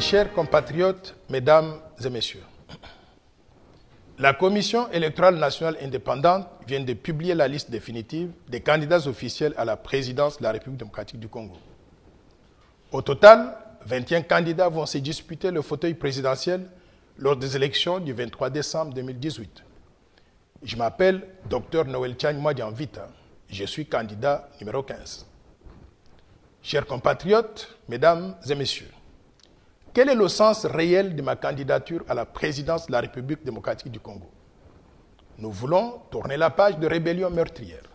Mes chers compatriotes, mesdames et messieurs, la Commission électorale nationale indépendante vient de publier la liste définitive des candidats officiels à la présidence de la République démocratique du Congo. Au total, 21 candidats vont se disputer le fauteuil présidentiel lors des élections du 23 décembre 2018. Je m'appelle Dr Noël Tchang-Mwadianvita. Je suis candidat numéro 15. Chers compatriotes, mesdames et messieurs, quel est le sens réel de ma candidature à la présidence de la République démocratique du Congo? Nous voulons tourner la page de rébellions meurtrières,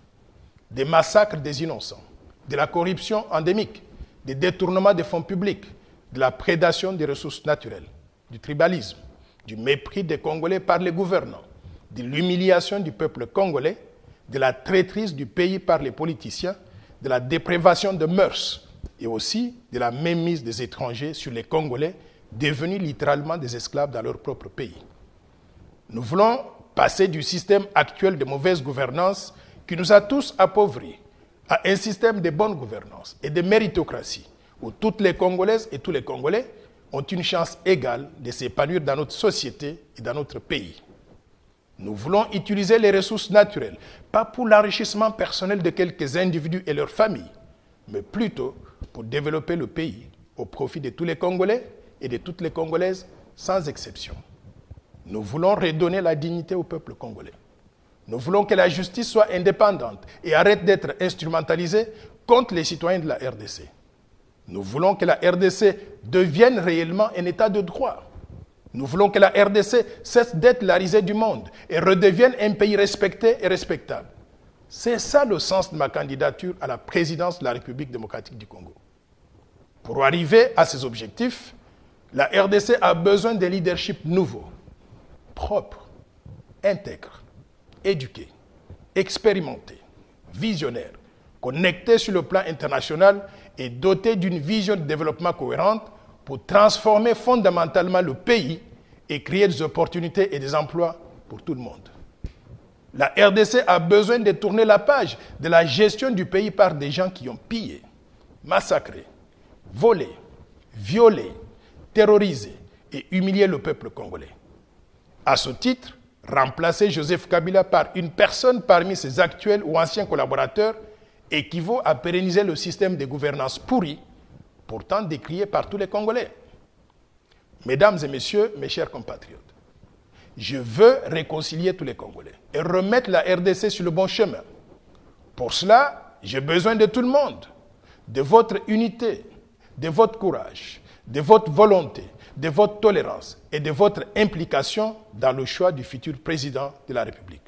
des massacres des innocents, de la corruption endémique, des détournements des fonds publics, de la prédation des ressources naturelles, du tribalisme, du mépris des Congolais par les gouvernants, de l'humiliation du peuple congolais, de la traîtrise du pays par les politiciens, de la déprévation de mœurs et aussi de la mainmise des étrangers sur les Congolais devenus littéralement des esclaves dans leur propre pays. Nous voulons passer du système actuel de mauvaise gouvernance qui nous a tous appauvris à un système de bonne gouvernance et de méritocratie où toutes les Congolaises et tous les Congolais ont une chance égale de s'épanouir dans notre société et dans notre pays. Nous voulons utiliser les ressources naturelles, pas pour l'enrichissement personnel de quelques individus et leurs familles, mais plutôt pour développer le pays au profit de tous les Congolais et de toutes les Congolaises, sans exception. Nous voulons redonner la dignité au peuple congolais. Nous voulons que la justice soit indépendante et arrête d'être instrumentalisée contre les citoyens de la RDC. Nous voulons que la RDC devienne réellement un état de droit. Nous voulons que la RDC cesse d'être la risée du monde et redevienne un pays respecté et respectable. C'est ça le sens de ma candidature à la présidence de la République démocratique du Congo. Pour arriver à ces objectifs, la RDC a besoin de leadership nouveau, propre, intègre, éduqué, expérimenté, visionnaire, connecté sur le plan international et doté d'une vision de développement cohérente pour transformer fondamentalement le pays et créer des opportunités et des emplois pour tout le monde. La RDC a besoin de tourner la page de la gestion du pays par des gens qui ont pillé, massacré, volé, violé, terrorisé et humilié le peuple congolais. À ce titre, remplacer Joseph Kabila par une personne parmi ses actuels ou anciens collaborateurs équivaut à pérenniser le système de gouvernance pourri, pourtant décrié par tous les Congolais. Mesdames et messieurs, mes chers compatriotes, je veux réconcilier tous les Congolais et remettre la RDC sur le bon chemin. Pour cela, j'ai besoin de tout le monde, de votre unité, de votre courage, de votre volonté, de votre tolérance et de votre implication dans le choix du futur président de la République.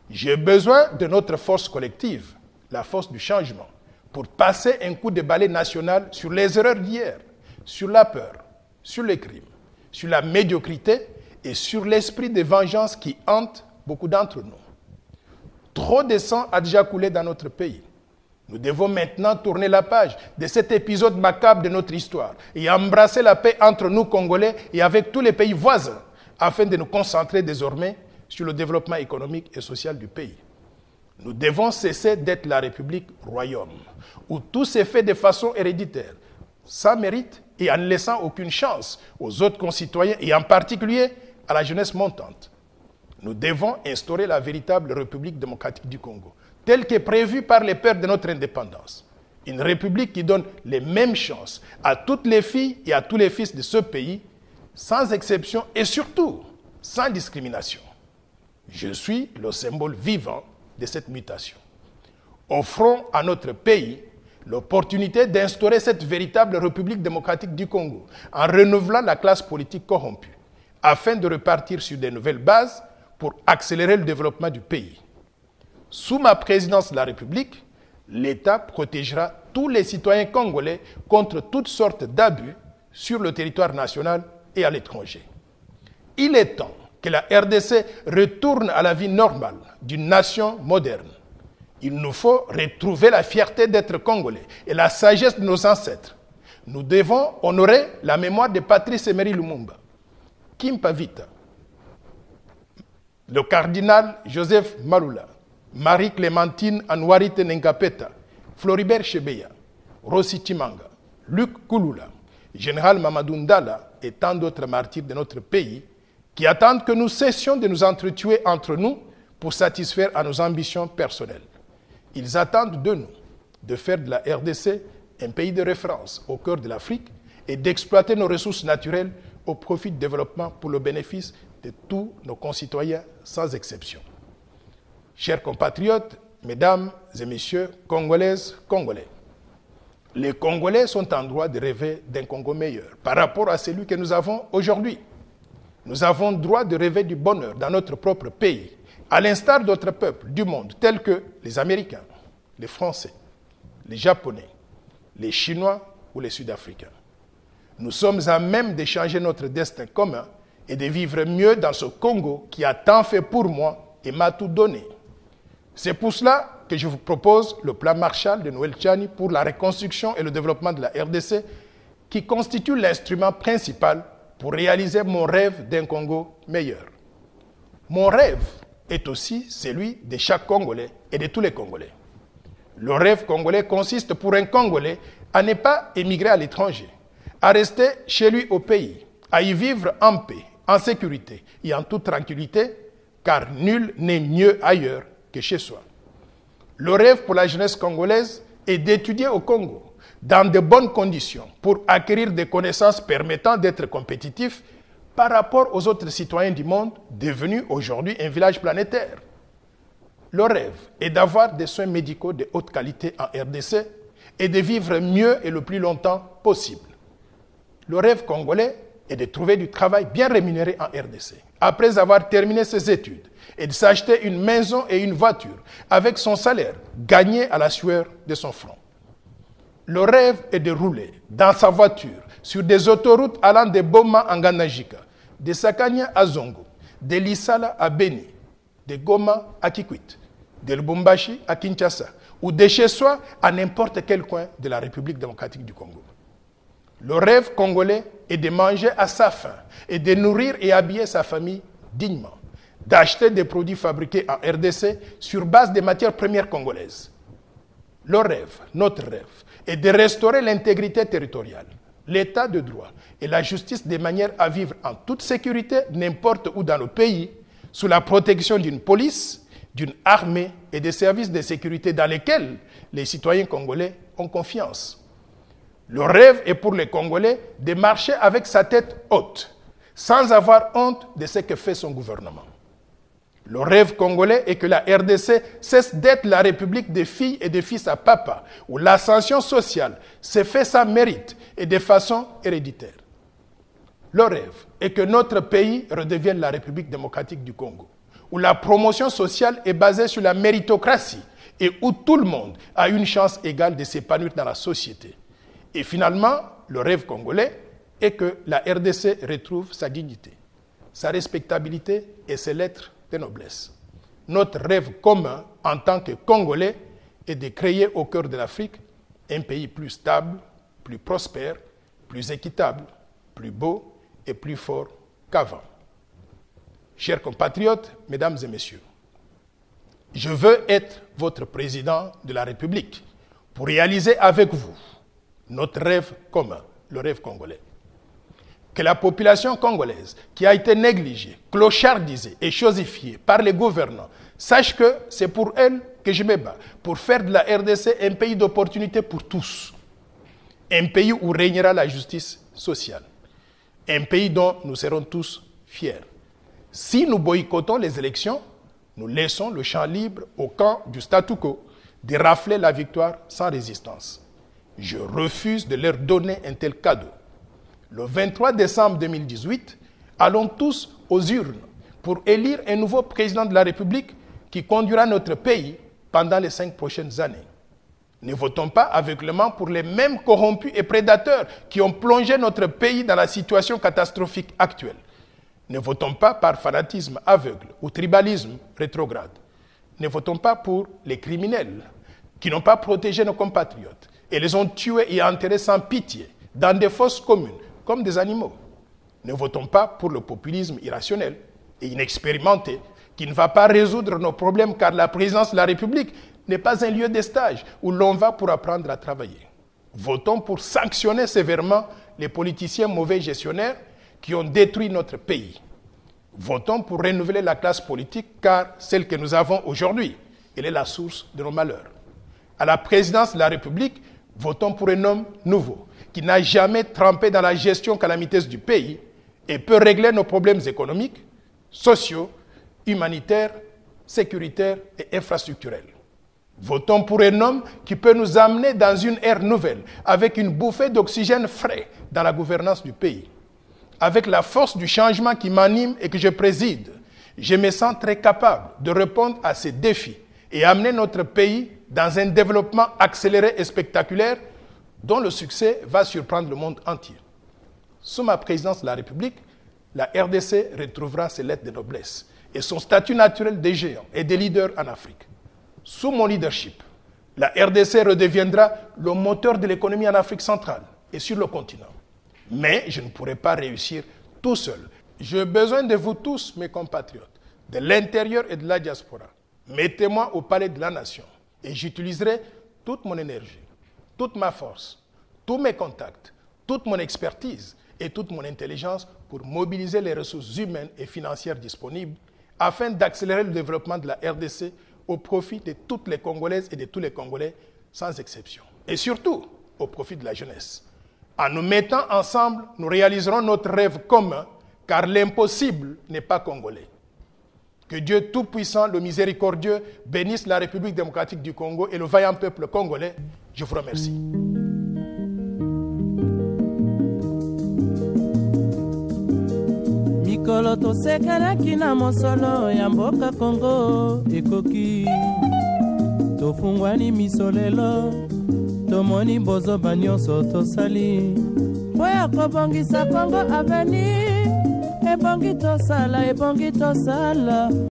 J'ai besoin de notre force collective, la force du changement, pour passer un coup de balai national sur les erreurs d'hier, sur la peur, sur les crimes, sur la médiocrité et sur l'esprit de vengeance qui hante beaucoup d'entre nous. Trop de sang a déjà coulé dans notre pays. Nous devons maintenant tourner la page de cet épisode macabre de notre histoire et embrasser la paix entre nous Congolais et avec tous les pays voisins afin de nous concentrer désormais sur le développement économique et social du pays. Nous devons cesser d'être la République royaume, où tout s'est fait de façon héréditaire, sans mérite et en ne laissant aucune chance aux autres concitoyens et en particulier à la jeunesse montante. Nous devons instaurer la véritable République démocratique du Congo, telle qu'est prévue par les pères de notre indépendance. Une République qui donne les mêmes chances à toutes les filles et à tous les fils de ce pays, sans exception et surtout sans discrimination. Je suis le symbole vivant de cette mutation. Offrons à notre pays l'opportunité d'instaurer cette véritable République démocratique du Congo en renouvelant la classe politique corrompue, afin de repartir sur de nouvelles bases pour accélérer le développement du pays. Sous ma présidence de la République, l'État protégera tous les citoyens congolais contre toutes sortes d'abus sur le territoire national et à l'étranger. Il est temps que la RDC retourne à la vie normale d'une nation moderne. Il nous faut retrouver la fierté d'être Congolais et la sagesse de nos ancêtres. Nous devons honorer la mémoire de Patrice Emery Lumumba, Kim Pavita, le cardinal Joseph Malula, Marie-Clémentine Anouarite Nengapeta, Floribert Chebeya, Rossi Chimanga, Luc Kouloula, général Mamadou Ndala et tant d'autres martyrs de notre pays qui attendent que nous cessions de nous entretuer entre nous pour satisfaire à nos ambitions personnelles. Ils attendent de nous de faire de la RDC un pays de référence au cœur de l'Afrique et d'exploiter nos ressources naturelles au profit du développement pour le bénéfice de tous nos concitoyens sans exception. Chers compatriotes, mesdames et messieurs, Congolaises, Congolais, les Congolais sont en droit de rêver d'un Congo meilleur par rapport à celui que nous avons aujourd'hui. Nous avons le droit de rêver du bonheur dans notre propre pays, à l'instar d'autres peuples du monde, tels que les Américains, les Français, les Japonais, les Chinois ou les Sud-Africains. Nous sommes à même de changer notre destin commun et de vivre mieux dans ce Congo qui a tant fait pour moi et m'a tout donné. C'est pour cela que je vous propose le plan Marshall de Noël Tchani pour la reconstruction et le développement de la RDC qui constitue l'instrument principal pour réaliser mon rêve d'un Congo meilleur. Mon rêve est aussi celui de chaque Congolais et de tous les Congolais. Le rêve congolais consiste pour un Congolais à ne pas émigrer à l'étranger, à rester chez lui au pays, à y vivre en paix, en sécurité et en toute tranquillité, car nul n'est mieux ailleurs que chez soi. Le rêve pour la jeunesse congolaise est d'étudier au Congo dans de bonnes conditions pour acquérir des connaissances permettant d'être compétitif par rapport aux autres citoyens du monde devenus aujourd'hui un village planétaire. Le rêve est d'avoir des soins médicaux de haute qualité en RDC et de vivre mieux et le plus longtemps possible. Le rêve congolais est de trouver du travail bien rémunéré en RDC, après avoir terminé ses études, et de s'acheter une maison et une voiture avec son salaire gagné à la sueur de son front. Le rêve est de rouler dans sa voiture sur des autoroutes allant de Boma à Nganajika, de Sakania à Zongo, de Lissala à Beni, de Goma à Kikwit, de Lubumbashi à Kinshasa, ou de chez soi à n'importe quel coin de la République démocratique du Congo. Le rêve congolais est de manger à sa faim et de nourrir et habiller sa famille dignement, d'acheter des produits fabriqués en RDC sur base des matières premières congolaises. Le rêve, notre rêve, est de restaurer l'intégrité territoriale, l'état de droit et la justice de manière à vivre en toute sécurité n'importe où dans le pays, sous la protection d'une police, d'une armée et des services de sécurité dans lesquels les citoyens congolais ont confiance. Le rêve est pour les Congolais de marcher avec sa tête haute, sans avoir honte de ce que fait son gouvernement. Le rêve congolais est que la RDC cesse d'être la république des filles et des fils à papa, où l'ascension sociale se fait sans mérite et de façon héréditaire. Le rêve est que notre pays redevienne la République démocratique du Congo, où la promotion sociale est basée sur la méritocratie et où tout le monde a une chance égale de s'épanouir dans la société. Et finalement, le rêve congolais est que la RDC retrouve sa dignité, sa respectabilité et ses lettres de noblesse. Notre rêve commun en tant que Congolais est de créer au cœur de l'Afrique un pays plus stable, plus prospère, plus équitable, plus beau et plus fort qu'avant. Chers compatriotes, mesdames et messieurs, je veux être votre président de la République pour réaliser avec vous notre rêve commun, le rêve congolais. Que la population congolaise, qui a été négligée, clochardisée et chosifiée par les gouvernants, sache que c'est pour elle que je me bats, pour faire de la RDC un pays d'opportunité pour tous. Un pays où régnera la justice sociale. Un pays dont nous serons tous fiers. Si nous boycottons les élections, nous laissons le champ libre au camp du statu quo de rafler la victoire sans résistance. Je refuse de leur donner un tel cadeau. Le 23 décembre 2018, allons tous aux urnes pour élire un nouveau président de la République qui conduira notre pays pendant les 5 prochaines années. Ne votons pas aveuglément pour les mêmes corrompus et prédateurs qui ont plongé notre pays dans la situation catastrophique actuelle. Ne votons pas par fanatisme aveugle ou tribalisme rétrograde. Ne votons pas pour les criminels qui n'ont pas protégé nos compatriotes et les ont tués et enterrés sans pitié dans des fosses communes, comme des animaux. Ne votons pas pour le populisme irrationnel et inexpérimenté qui ne va pas résoudre nos problèmes car la présidence de la République n'est pas un lieu de stage où l'on va pour apprendre à travailler. Votons pour sanctionner sévèrement les politiciens mauvais gestionnaires qui ont détruit notre pays. Votons pour renouveler la classe politique, car celle que nous avons aujourd'hui, elle est la source de nos malheurs. À la présidence de la République, votons pour un homme nouveau, qui n'a jamais trempé dans la gestion calamiteuse du pays et peut régler nos problèmes économiques, sociaux, humanitaires, sécuritaires et infrastructurels. Votons pour un homme qui peut nous amener dans une ère nouvelle, avec une bouffée d'oxygène frais dans la gouvernance du pays. Avec la force du changement qui m'anime et que je préside, je me sens très capable de répondre à ces défis et amener notre pays dans un développement accéléré et spectaculaire dont le succès va surprendre le monde entier. Sous ma présidence de la République, la RDC retrouvera ses lettres de noblesse et son statut naturel de géant et de leader en Afrique. Sous mon leadership, la RDC redeviendra le moteur de l'économie en Afrique centrale et sur le continent. Mais je ne pourrai pas réussir tout seul. J'ai besoin de vous tous, mes compatriotes, de l'intérieur et de la diaspora. Mettez-moi au palais de la nation et j'utiliserai toute mon énergie, toute ma force, tous mes contacts, toute mon expertise et toute mon intelligence pour mobiliser les ressources humaines et financières disponibles afin d'accélérer le développement de la RDC au profit de toutes les Congolaises et de tous les Congolais sans exception. Et surtout, au profit de la jeunesse. En nous mettant ensemble, nous réaliserons notre rêve commun, car l'impossible n'est pas congolais. Que Dieu Tout-Puissant, le Miséricordieux, bénisse la République démocratique du Congo et le vaillant peuple congolais. Je vous remercie. Mikolo tosekelaki na mosolo ya mboka Kongo ekoki tofungwani misolelo tomoni bozoba nyonso tosali po ya kobongisa Kongo aveni ebongi tosala